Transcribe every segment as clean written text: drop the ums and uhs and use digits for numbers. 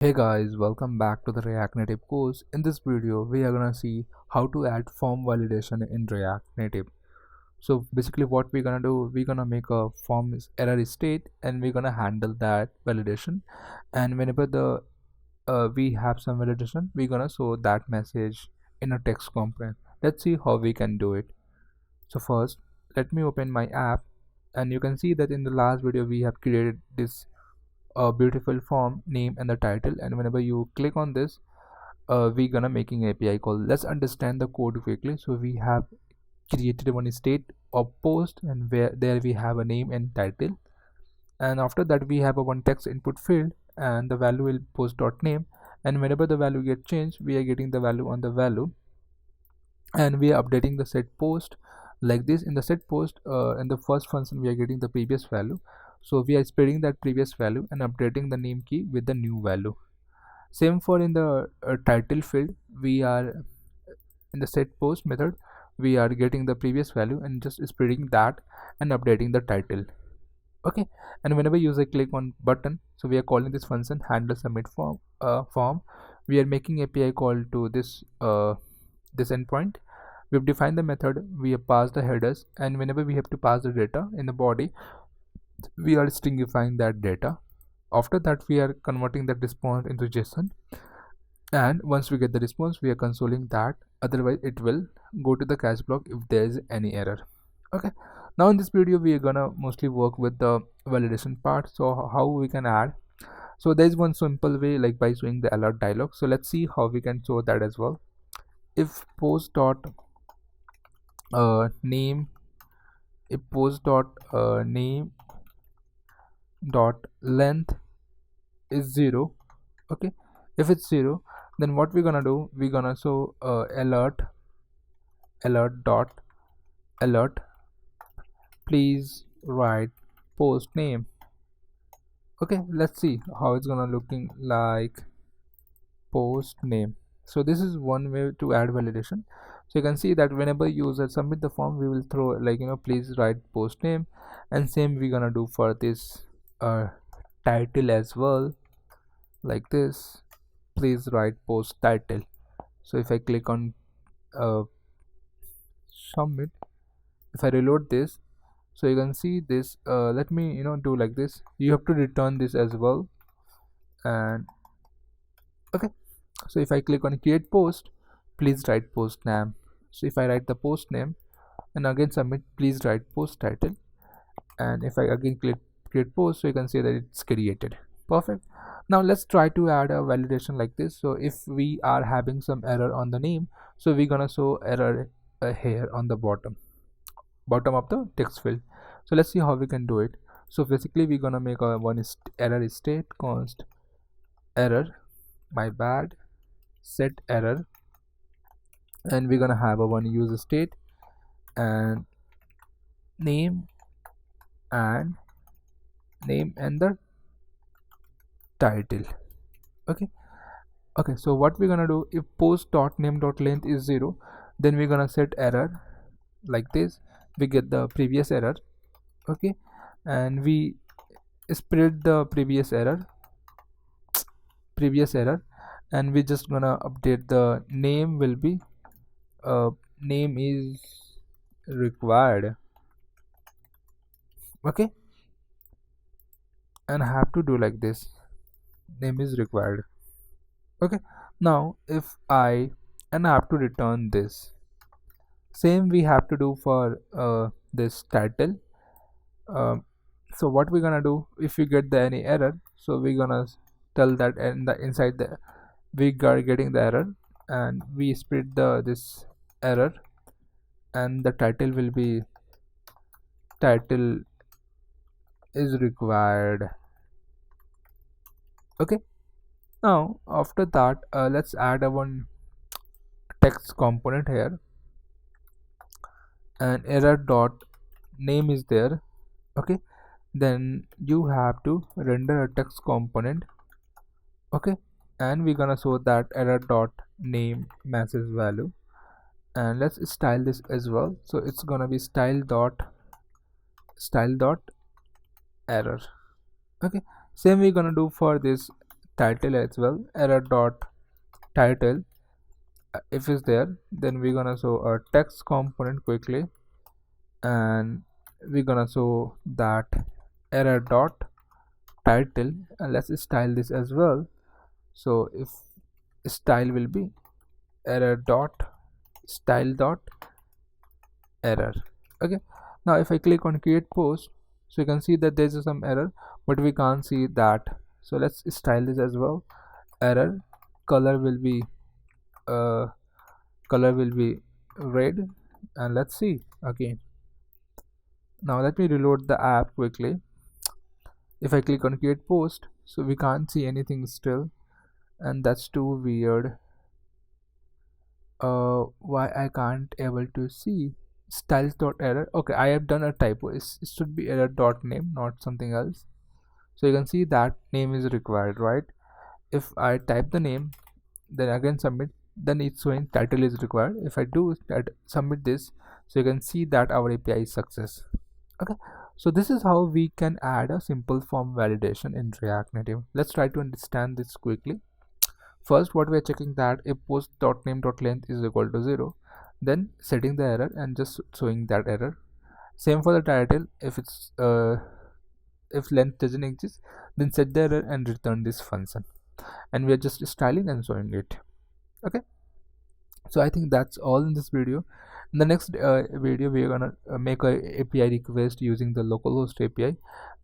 Hey guys, welcome back to the React Native course. In this video, we are gonna see how to add form validation in React Native. So basically what we're gonna do, we're gonna make a error state and we're gonna handle that validation. And whenever we have some validation, we're gonna show that message in a text component. Let's see how we can do it. So first, let me open my app, and you can see that in the last video we have created this a beautiful form name and the title, and whenever you click on this, we gonna making API call. Let's understand the code quickly. So we have created one state of post, and where there we have a name and title, and after that we have a one text input field, and the value will post dot name, and whenever the value get changed, we are getting the value on the value, and we are updating the set post like this. In the set post, in the first function we are getting the previous value, so we are spreading that previous value and updating the name key with the new value. Same for in the title field, we are in the set post method, we are getting the previous value and just spreading that and updating the title. Okay, and whenever user click on button, so we are calling this function handle submit form. We are making API call to this endpoint. We've defined the method, we have passed the headers, and whenever we have to pass the data in the body, we are stringifying that data. After that, we are converting that response into JSON, and once we get the response, we are consoling that. Otherwise, it will go to the catch block if there is any error. Okay, now in this video we are gonna mostly work with the validation part. So how we can add, so there is one simple way, like by showing the alert dialog. So let's see how we can show that as well. If post dot name, if post dot name dot length is 0. Okay, if it's 0, then what we're gonna do, we're gonna show alert dot alert, please write post name. Okay, let's see how it's gonna looking like post name. So this is one way to add validation. So you can see that whenever user submit the form, we will throw, like, please write post name, and same we're gonna do for this title as well, like this, please write post title. So if I click on uh, submit, if I reload this, so you can see this, let me do like this, you have to return this as well. And okay, so if I click on create post, please write post name. So if I write the post name and again submit, please write post title, and if I again click create post, so you can see that it's created. Perfect. Now let's try to add a validation like this. So if we are having some error on the name, so we're gonna show error here on the bottom of the text field. So let's see how we can do it. So basically we're gonna make a error state const error, my bad, set error, and we're gonna have a one user state and name and the title. Okay, okay, so what we're gonna do, if post dot name dot length is 0, then we're gonna set error like this, we get the previous error. Okay, and we spread the previous error, and we just gonna update the name will be name is required. Okay, and I have to do like this, name is required. Okay, now if I have to return this, same we have to do for this title. um, so what we're gonna do, if we get the any error, so we're gonna tell that inside the we are getting the error, and we split this error, and the title will be title is required. Okay, now after that, let's add a one text component here, and error dot name is there. Okay, then you have to render a text component. Okay, and we're gonna show that error dot name message value, and let's style this as well. So it's gonna be style dot error. Okay, same we're gonna do for this title as well, error dot title. If it's there, then we're gonna show a text component quickly, and we're gonna show that error dot title, and let's style this as well. So if style will be error dot style dot error. Okay, now if I click on create post, so you can see that there's some error, but we can't see that. So let's style this as well. Error color will be uh color will be red, and let's see. Okay, now let me reload the app quickly. If I click on create post, so we can't see anything still, and that's too weird. Why I can't able to see styles dot error? Okay, I have done a typo. It should be error dot name, not something else. So you can see that name is required, right? If I type the name, then again submit, then it's showing title is required. If I do that, submit this, so you can see that our API is success. Okay, so this is how we can add a simple form validation in React Native. Let's try to understand this quickly. First, what we are checking that if post.name.length is equal to 0, then setting the error and just showing that error. Same for the title. If length doesn't exist, then set the error and return this function, and we are just styling and showing it. Okay, so I think that's all in this video. In the next video, we are gonna make a API request using the localhost API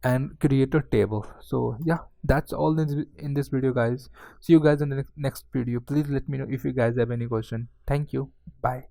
and create a table. So yeah, that's all in this video, guys. See you guys in the next video. Please let me know if you guys have any question. Thank you. Bye.